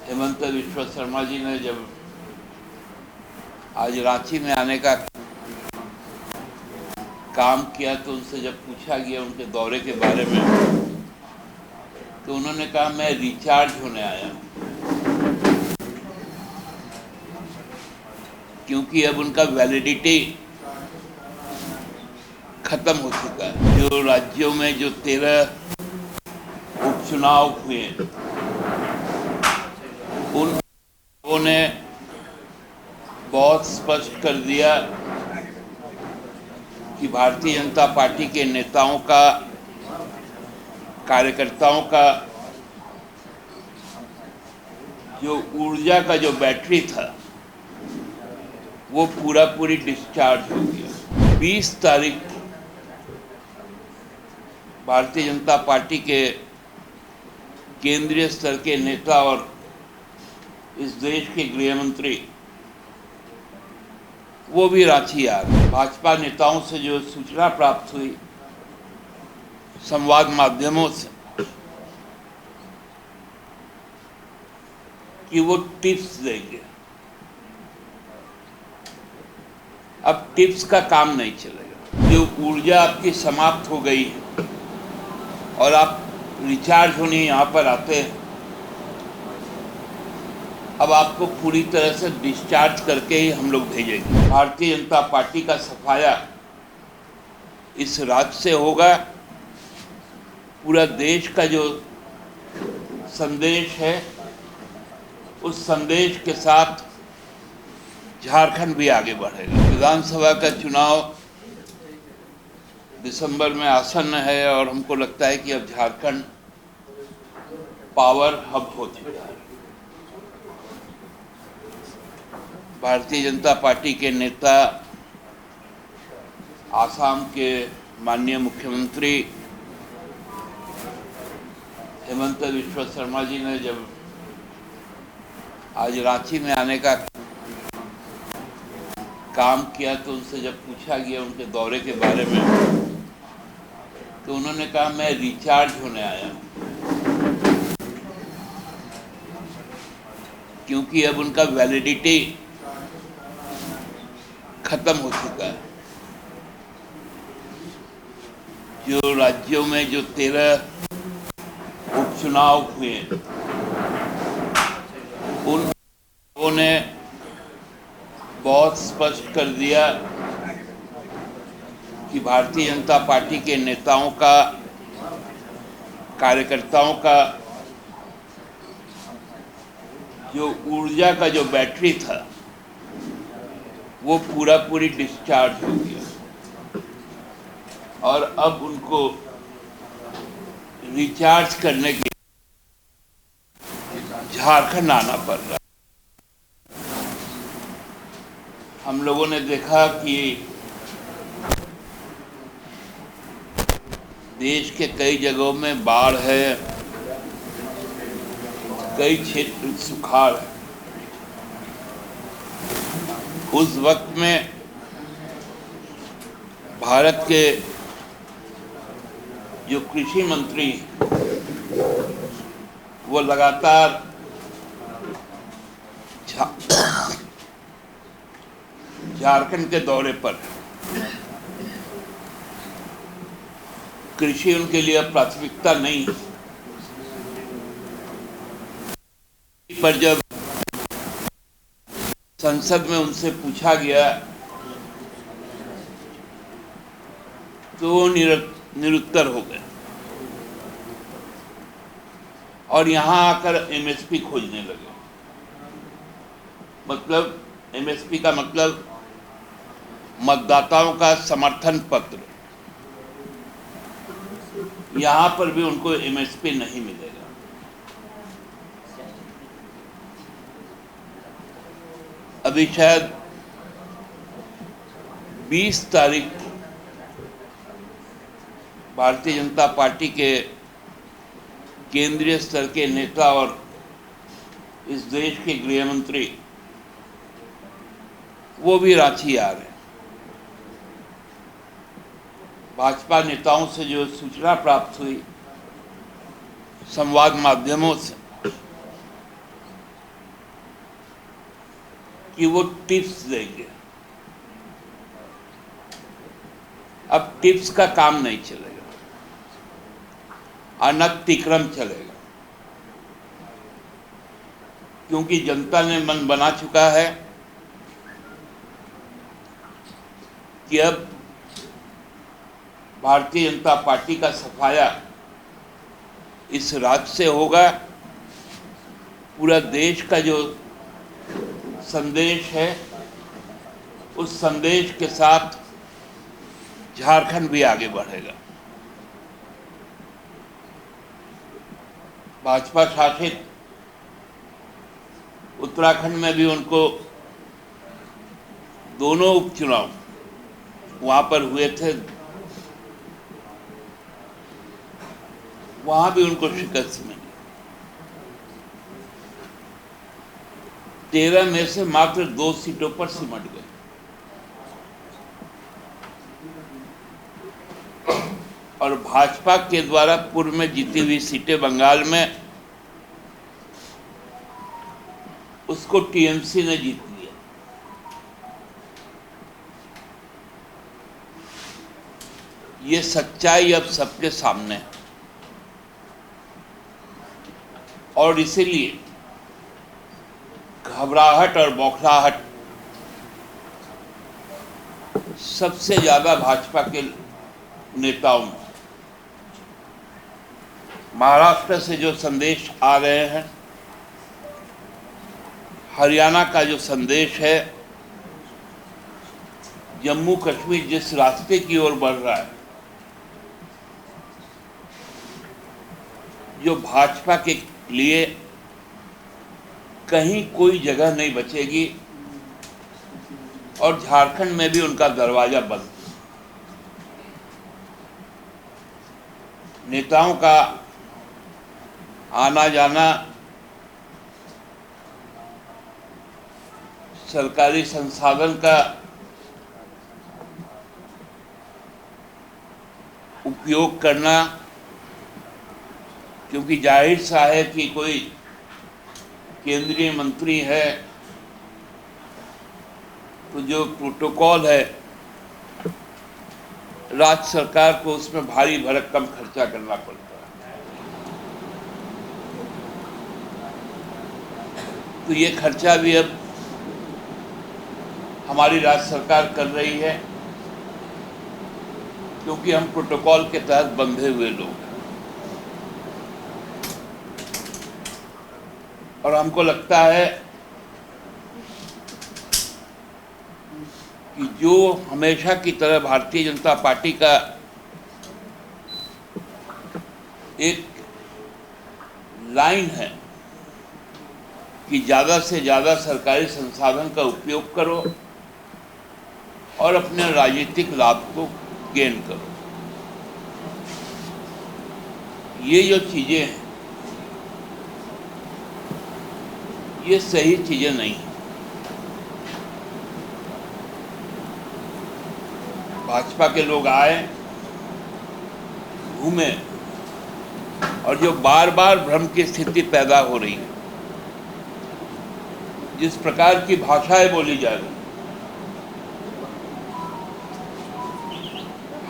हेमंत विश्व शर्मा जी ने जब आज रांची में आने का काम किया तो उनसे जब पूछा गया उनके दौरे के बारे में तो उन्होंने कहा मैं रिचार्ज होने आया हूँ, क्योंकि अब उनका वैलिडिटी खत्म हो चुका है। जो राज्यों में जो 13 उपचुनाव हुए उन लोगों ने बहुत स्पष्ट कर दिया कि भारतीय जनता पार्टी के नेताओं का, कार्यकर्ताओं का जो ऊर्जा का जो बैटरी था वो पूरी डिस्चार्ज हो गया। 20 तारीख भारतीय जनता पार्टी के केंद्रीय स्तर के नेता और इस देश के गृह मंत्री वो भी रांची आ गए। भाजपा नेताओं से जो सूचना प्राप्त हुई संवाद माध्यमों से कि वो टिप्स देंगे, अब टिप्स का काम नहीं चलेगा। जो ऊर्जा आपकी समाप्त हो गई है और आप रिचार्ज होने यहाँ पर आते हैं, अब आपको पूरी तरह से डिस्चार्ज करके ही हम लोग भेजेंगे। भारतीय जनता पार्टी का सफाया इस राज्य से होगा। पूरा देश का जो संदेश है उस संदेश के साथ झारखंड भी आगे बढ़ेगा। विधानसभा का चुनाव दिसंबर में आसन्न है और हमको लगता है कि अब झारखंड पावर हब हो चुका है। भारतीय जनता पार्टी के नेता, आसाम के माननीय मुख्यमंत्री हेमंत विश्व शर्मा जी ने जब आज रांची में आने का काम किया तो उनसे जब पूछा गया उनके दौरे के बारे में तो उन्होंने कहा मैं रिचार्ज होने आया हूँ, क्योंकि अब उनका वैलिडिटी खत्म हो चुका है। जो राज्यों में जो 13 उपचुनाव हुए उन लोगों ने बहुत स्पष्ट कर दिया कि भारतीय जनता पार्टी के नेताओं का, कार्यकर्ताओं का जो ऊर्जा का जो बैटरी था वो पूरी डिस्चार्ज हो गया और अब उनको रिचार्ज करने के झारखंड आना पड़ रहा है। हम लोगों ने देखा कि देश के कई जगहों में बाढ़ है, कई क्षेत्र सुखाड़ है। उस वक्त में भारत के जो कृषि मंत्री वो लगातार झारखंड के दौरे पर। कृषि उनके लिए प्राथमिकता नहीं है, पर जब संसद में उनसे पूछा गया तो वो निरुत्तर हो गए और यहाँ आकर एमएसपी खोजने लगे। मतलब एमएसपी का मतलब मतदाताओं का समर्थन पत्र। यहाँ पर भी उनको एमएसपी नहीं मिलेगा। अभी शायद 20 तारीख भारतीय जनता पार्टी के केंद्रीय स्तर के नेता और इस देश के गृह मंत्री वो भी रांची आ रहे हैं। भाजपा नेताओं से जो सूचना प्राप्त हुई संवाद माध्यमों से कि वो टिप्स देंगे। अब टिप्स का काम नहीं चलेगा, अनतिक्रम चलेगा, क्योंकि जनता ने मन बना चुका है कि अब भारतीय जनता पार्टी का सफाया इस राज्य से होगा। पूरा देश का जो संदेश है, उस संदेश के साथ झारखंड भी आगे बढ़ेगा। भाजपा शासित उत्तराखंड में भी उनको दोनों उपचुनाव वहां पर हुए थे, वहां भी उनको शिकस्त मिली। 13 में से मात्र 2 सीटों पर सिमट गए। और भाजपा के द्वारा पूर्व में जीती हुई सीटें बंगाल में, उसको टीएमसी ने जीत लिया। ये सच्चाई अब सबके सामने है और इसीलिए घबराहट और बौखलाहट सबसे ज्यादा भाजपा के नेताओं में। महाराष्ट्र से जो संदेश आ रहे हैं, हरियाणा का जो संदेश है, जम्मू कश्मीर जिस रास्ते की ओर बढ़ रहा है, जो भाजपा के लिए कहीं कोई जगह नहीं बचेगी और झारखंड में भी उनका दरवाजा बंद। नेताओं का आना जाना, सरकारी संसाधन का उपयोग करना, क्योंकि जाहिर सा है कि कोई केंद्रीय मंत्री है तो जो प्रोटोकॉल है, राज्य सरकार को उसमें भारी भरकम खर्चा करना पड़ता है। तो ये खर्चा भी अब हमारी राज्य सरकार कर रही है, क्योंकि हम प्रोटोकॉल के तहत बंधे हुए लोग हैं। और हमको लगता है कि जो हमेशा की तरह भारतीय जनता पार्टी का एक लाइन है कि ज़्यादा से ज़्यादा सरकारी संसाधन का उपयोग करो और अपने राजनीतिक लाभ को गेन करो। ये जो चीज़ें हैं, ये सही चीजें नहीं हैं। भाजपा के लोग आए, घूमे, और जो बार बार भ्रम की स्थिति पैदा हो रही है, जिस प्रकार की भाषाएं बोली जा रही,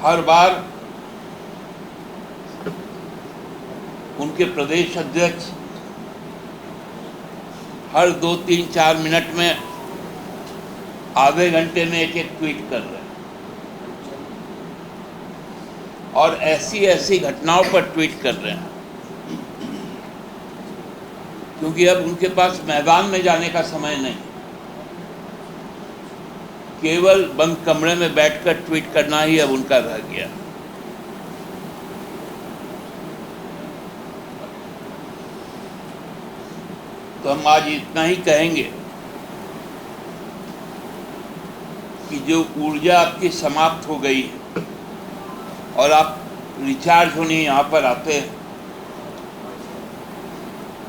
हर बार उनके प्रदेश अध्यक्ष हर 2, 3, 4 मिनट में, आधे घंटे में एक ट्वीट कर रहे हैं और ऐसी घटनाओं पर ट्वीट कर रहे हैं, क्योंकि अब उनके पास मैदान में जाने का समय नहीं, केवल बंद कमरे में बैठकर ट्वीट करना ही अब उनका रह गया। तो हम आज इतना ही कहेंगे कि जो ऊर्जा आपकी समाप्त हो गई है और आप रिचार्ज होने यहाँ पर आते हैं,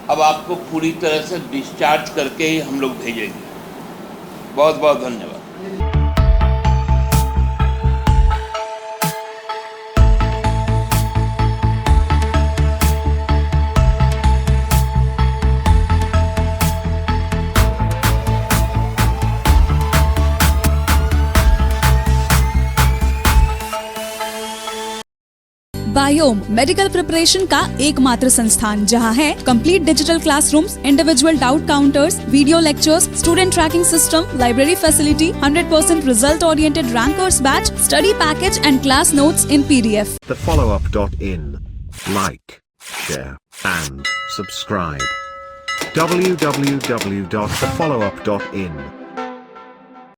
अब आपको पूरी तरह से डिस्चार्ज करके ही हम लोग भेजेंगे। बहुत बहुत धन्यवाद। बायोम मेडिकल प्रिपरेशन का एकमात्र संस्थान जहां है complete digital classrooms, individual doubt counters, video lectures, student tracking system, library facility, 100% result oriented rankers batch, study package and class notes in PDF. thefollowup.in. Like, share, and subscribe. www.thefollowup.in